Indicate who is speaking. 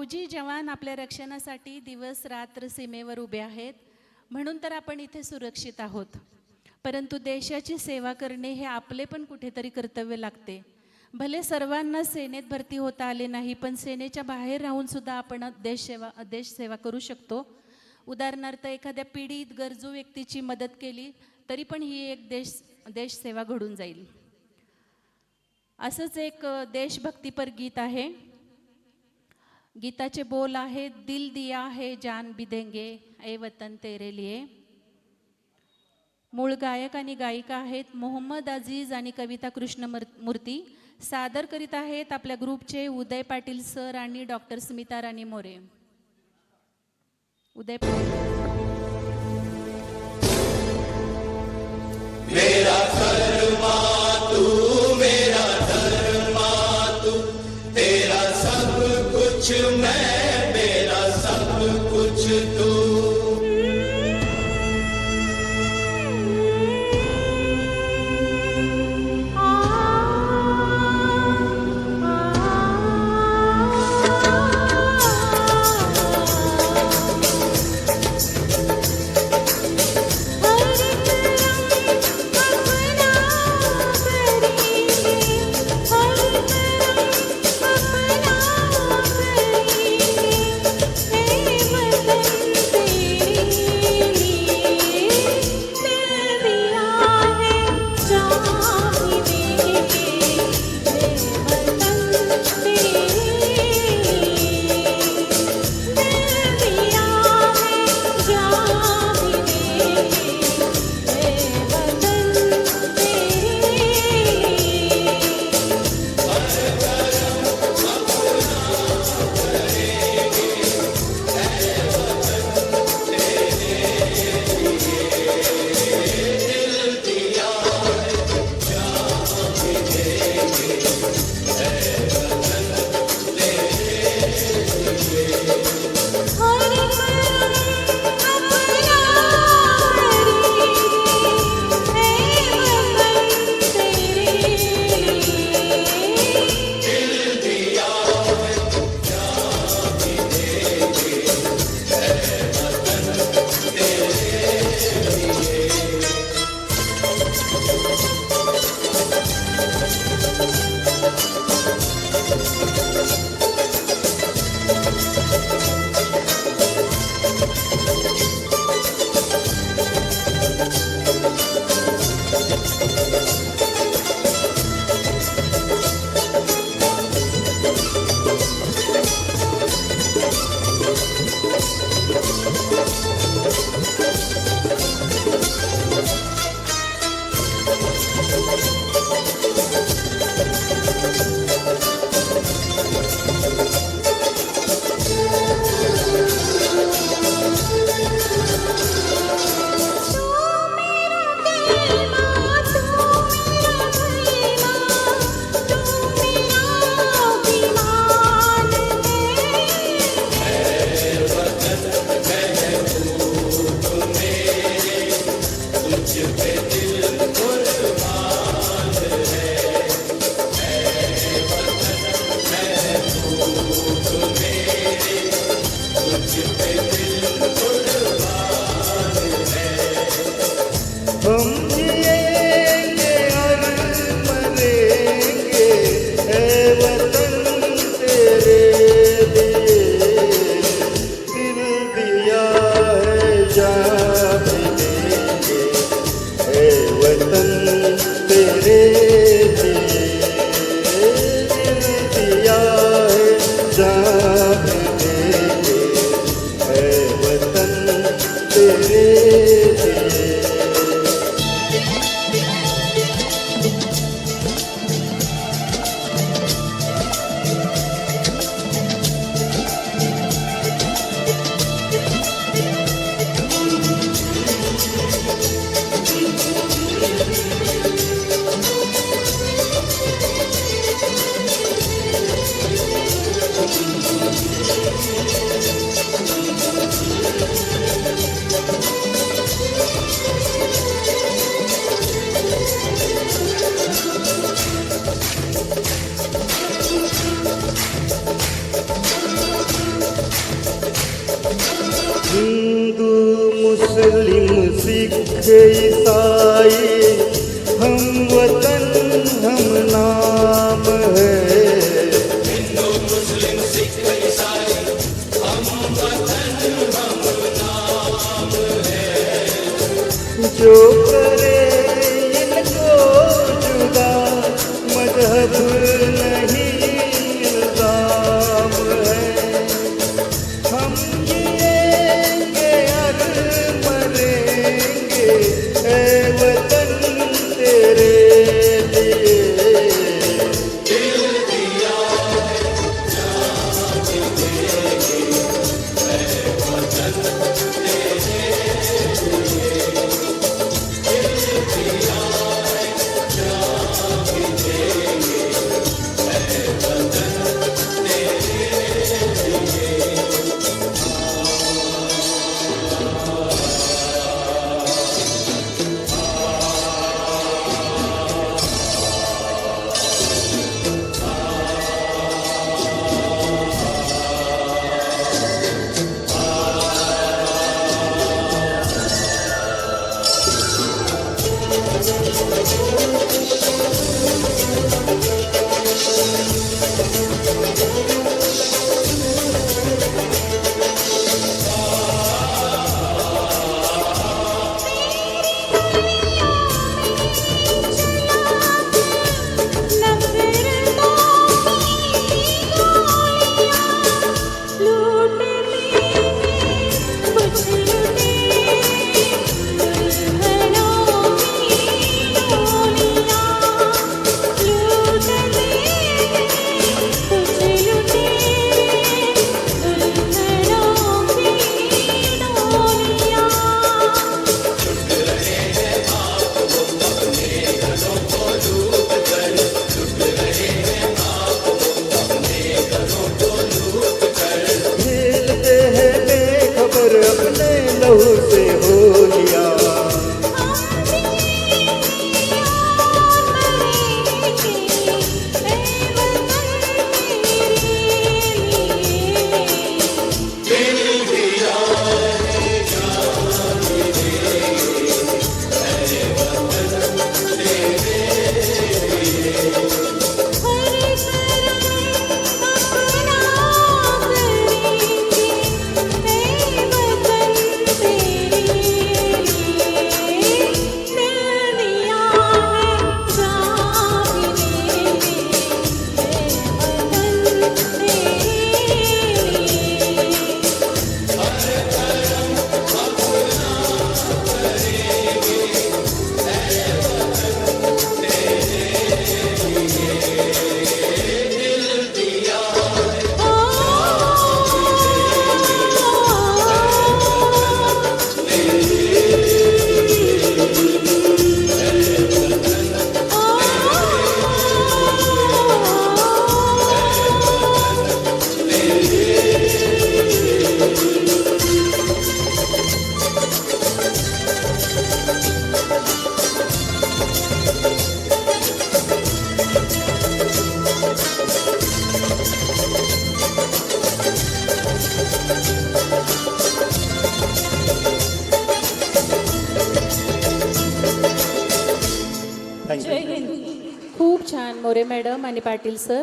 Speaker 1: फौजी जवान आपल्या रक्षणासाठी दिवस रात्र सीमेवर उभे आहेत, म्हणून तर आपण इथे सुरक्षित आहोत. परंतु देशाची सेवा करणे हे आपले पण कुठेतरी कर्तव्य लागते. भले सर्वांना सेनेत भरती होता आले नाही, पण सेनेच्या बाहेर राहून सुद्धा आपण देश सेवा करू शकतो. उदाहरणार्थ एखाद्या पीडित गरजू व्यक्तीची मदत केली तरी पण ही एक देश सेवा घडून जाईल. असंच एक देशभक्तीपर गीत आहे. गीताचे बोल आहे, दिल दिया है जान भी देंगे ए वतन तेरे लिए. मूळ गायक आणि गायिका आहेत मोहम्मद अजीज आणि कविता कृष्णमूर्ती. सादर करीत आहेत आपल्या ग्रुपचे उदय पाटील सर आणि डॉक्टर स्मिता राणी मोरे. उदय
Speaker 2: मेरा धर्मा तू, मेरा धर्मा तू, तेरा सब कुछ मैं, मेरा सब कुछ तू.
Speaker 3: हिंदू मुस्लिम सिख ईसाई हम वतन हम नाम है।
Speaker 2: हिंदू मुस्लिम सिख ईसाई हम वतन हम नाम है।
Speaker 3: जो करे इनको जुदा मजहब नहीं इल्जाम है। हम जिएंगे और मरेंगे ऐ वतन तेरे लिए।
Speaker 2: दिल दिया है जान भी देंगे ऐ वतन तेरे लिए। दिल दिया है जान भी देंगे ऐ वतन तेरे लिए।
Speaker 3: खेलते हैं बेखबर अपने लहू से होलियां।
Speaker 2: दिल दिया है जान भी देंगे ऐ वतन तेरे लिए।
Speaker 3: थँक्यू।
Speaker 1: खूप छान मोरे मॅडम आणि पाटील सर.